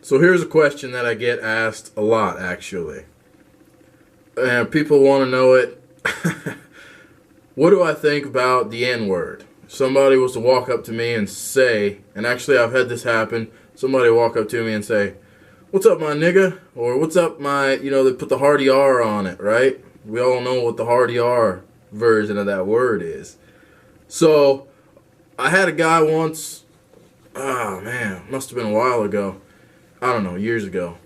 So here's a question that I get asked a lot, actually. And people want to know it. What do I think about the N-word? Somebody was to walk up to me and say, and actually I've had this happen, somebody walk up to me and say, "What's up, my nigga?" Or "What's up, my," they put the hardy R on it, right? We all know what the hardy R version of that word is. So, I had a guy once, oh man, must have been a while ago. I don't know, years ago.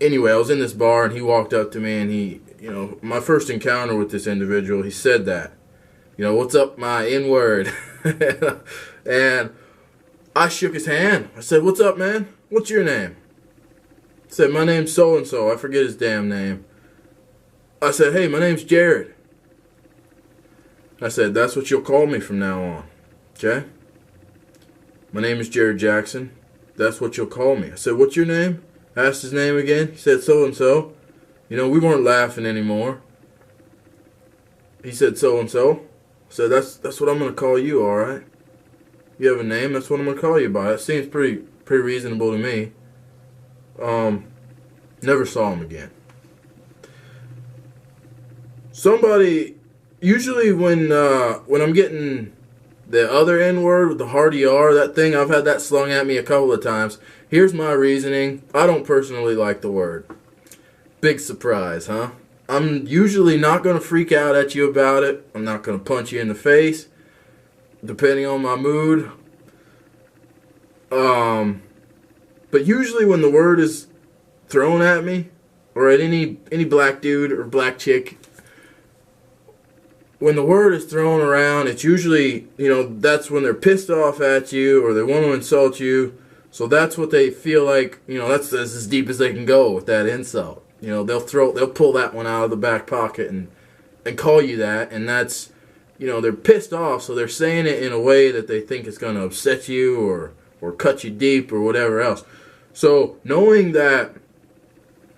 Anyway, I was in this bar and he walked up to me and he, my first encounter with this individual, he said that. "What's up, my N-word?" And I shook his hand. I said, "What's up, man? What's your name?" He said, "My name's so-and-so." I forget his damn name. I said, "Hey, my name's Jared." I said, "That's what you'll call me from now on. Okay? My name is Jared Jackson. That's what you'll call me." I said, "What's your name?" I asked his name again. He said, "So-and-so." We weren't laughing anymore. He said, "So-and-so." I said, that's what I'm going to call you, alright? You have a name, that's what I'm going to call you by. That seems pretty reasonable to me. Never saw him again. Somebody, usually when I'm getting the other N-word with the hardy R, that thing, I've had that slung at me a couple of times. Here's my reasoning. I don't personally like the word. Big surprise, huh? I'm usually not going to freak out at you about it. I'm not going to punch you in the face, depending on my mood. But usually when the word is thrown at me, or at any black dude or black chick, when the word is thrown around, it's usually, that's when they're pissed off at you or they want to insult you. So that's what they feel like, that's as deep as they can go with that insult. They'll pull that one out of the back pocket and call you that, and that's, they're pissed off, so they're saying it in a way that they think is going to upset you or cut you deep or whatever else. So knowing that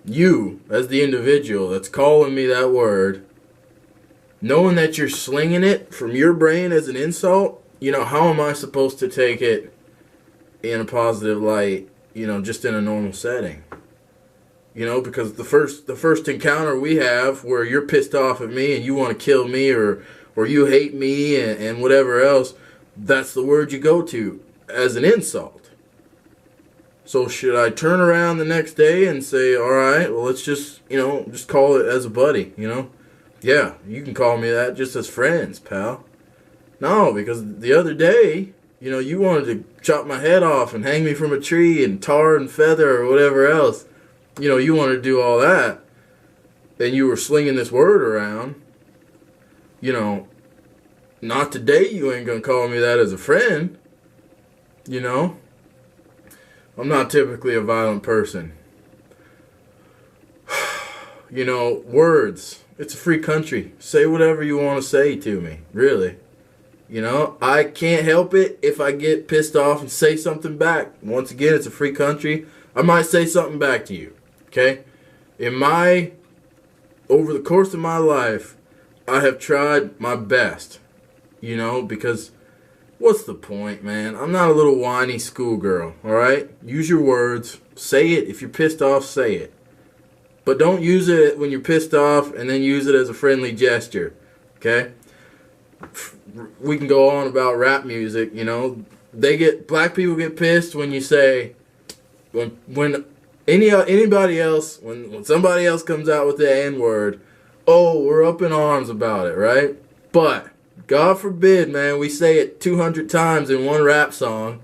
you, as the individual that's calling me that word, knowing that you're slinging it from your brain as an insult, how am I supposed to take it in a positive light, just in a normal setting? Because the first encounter we have where you're pissed off at me and you want to kill me or you hate me and whatever else, that's the word you go to as an insult. So should I turn around the next day and say, "All right, well, let's just call it as a buddy, Yeah, you can call me that just as friends, pal." No, because the other day, you wanted to chop my head off and hang me from a tree and tar and feather or whatever else. You wanted to do all that. And you were slinging this word around. Not today you ain't going to call me that as a friend. I'm not typically a violent person. Words. It's a free country. Say whatever you want to say to me, really. I can't help it if I get pissed off and say something back. Once again, it's a free country. I might say something back to you, okay? Over the course of my life, I have tried my best, because what's the point, man? I'm not a little whiny schoolgirl, all right? Use your words. Say it. If you're pissed off, say it. But don't use it when you're pissed off and then use it as a friendly gesture, okay? We can go on about rap music, black people get pissed when you say, when anybody else, when somebody else comes out with the N-word, oh, we're up in arms about it, right? But God forbid, man, we say it 200 times in one rap song,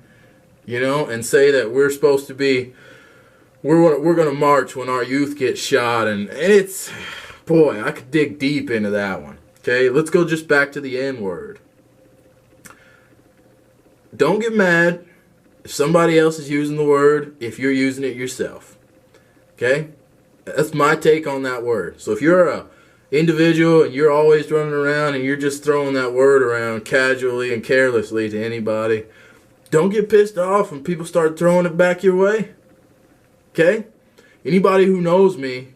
and say that we're supposed to be, we're going to march when our youth gets shot, and it's, boy, I could dig deep into that one. Okay, let's go just back to the N-word. Don't get mad if somebody else is using the word if you're using it yourself. Okay? That's my take on that word. So if you're a individual and you're always running around and you're just throwing that word around casually and carelessly to anybody, don't get pissed off when people start throwing it back your way. Okay? Anybody who knows me,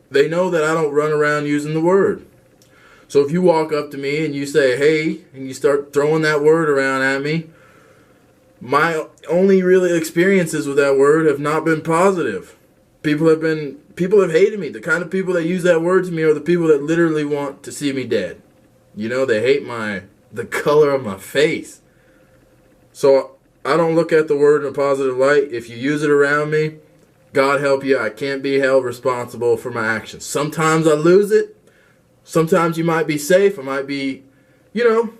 they know that I don't run around using the word. So if you walk up to me and you say, "Hey," and you start throwing that word around at me, My only really experiences with that word have not been positive. People have hated me. The kind of people that use that word to me are the people that literally want to see me dead. You know, they hate the color of my face. So I don't look at the word in a positive light. If you use it around me, God help you, I can't be held responsible for my actions. Sometimes I lose it. Sometimes you might be safe. I might be, you know,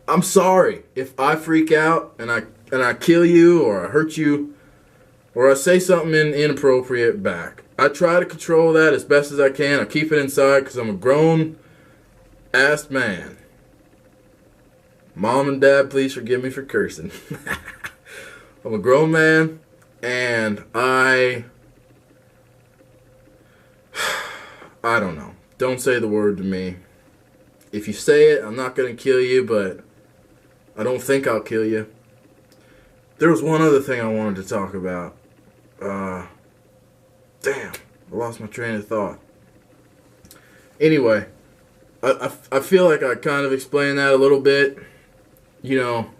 I'm sorry if I freak out and I kill you or I hurt you or I say something inappropriate back. I try to control that as best as I can. I keep it inside because I'm a grown-ass man. Mom and Dad, please forgive me for cursing. I'm a grown man, and I don't know. Don't say the word to me. If you say it, I'm not going to kill you, but I don't think I'll kill you. There was one other thing I wanted to talk about. Damn, I lost my train of thought. Anyway, I feel like I kind of explained that a little bit. You know,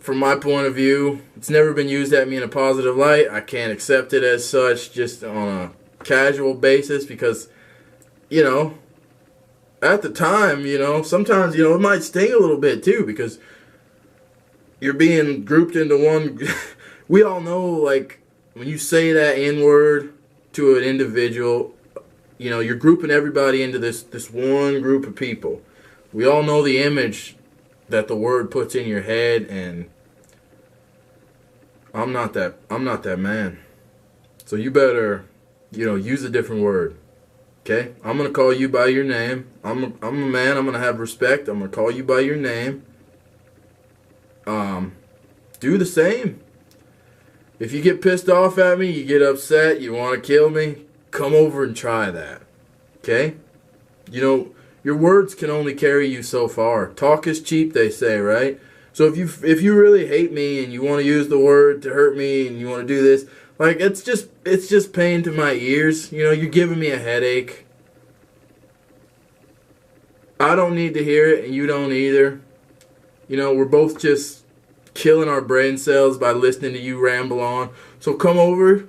from my point of view, it's never been used at me in a positive light. I can't accept it as such just on a casual basis because, you know, at the time, you know, sometimes, you know, it might sting a little bit too because you're being grouped into one. We all know, like, when you say that N-word to an individual, you know, you're grouping everybody into this one group of people. We all know the image that the word puts in your head, and I'm not that man. So you better, you know, use a different word. Okay? I'm going to call you by your name. I'm a man. I'm going to have respect. I'm going to call you by your name. Do the same. If you get pissed off at me, you get upset, you want to kill me, come over and try that. Okay? You know, your words can only carry you so far. Talk is cheap, they say, right? So if you really hate me and you want to use the word to hurt me and you want to do this, like, it's just pain to my ears. You know, you're giving me a headache. I don't need to hear it and you don't either. You know, we're both just killing our brain cells by listening to you ramble on. So come over,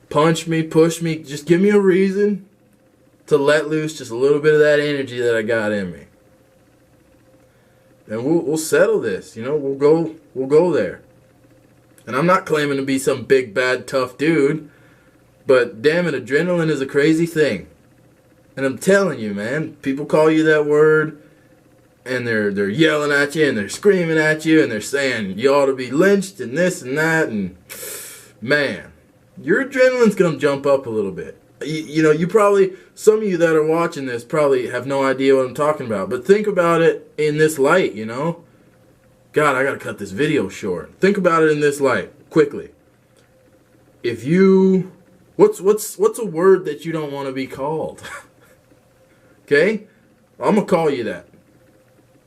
punch me, push me, just give me a reason to let loose just a little bit of that energy that I got in me. And we'll settle this, you know, we'll go there. And I'm not claiming to be some big, bad, tough dude, but damn it, adrenaline is a crazy thing. And I'm telling you, man, people call you that word, and they're yelling at you, and they're screaming at you, and they're saying you ought to be lynched, and this and that, and man, your adrenaline's gonna jump up a little bit. You know, you probably, some of you that are watching this probably have no idea what I'm talking about, but think about it in this light, you know? God, I gotta cut this video short. Think about it in this light, quickly. If you, what's a word that you don't want to be called? Okay? I'm gonna call you that.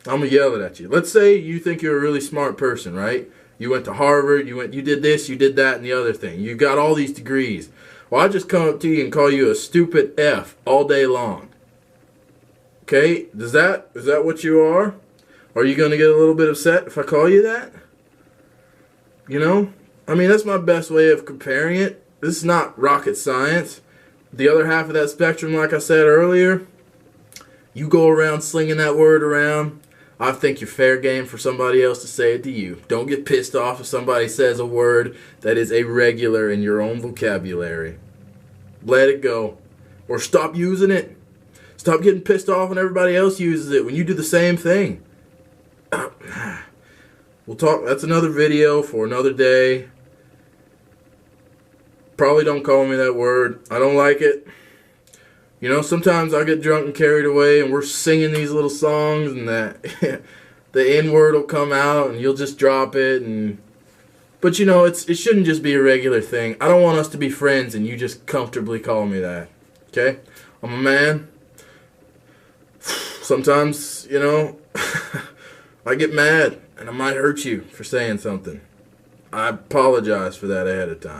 I'm gonna yell it at you. Let's say you think you're a really smart person, right? You went to Harvard, you did this, you did that, and the other thing. You got all these degrees. Well, I just come up to you and call you a stupid F all day long. Okay? Is that what you are? Are you going to get a little bit upset if I call you that? You know? I mean, that's my best way of comparing it. This is not rocket science. The other half of that spectrum, like I said earlier, you go around slinging that word around, I think you're fair game for somebody else to say it to you. Don't get pissed off if somebody says a word that is irregular in your own vocabulary. Let it go. Or stop using it. Stop getting pissed off when everybody else uses it when you do the same thing. We'll talk. That's another video for another day. Probably don't call me that word. I don't like it. You know, sometimes I get drunk and carried away and we're singing these little songs and that the N-word will come out and you'll just drop it. But, you know, it shouldn't just be a regular thing. I don't want us to be friends and you just comfortably call me that. Okay? I'm a man. Sometimes, you know, I get mad and I might hurt you for saying something. I apologize for that ahead of time.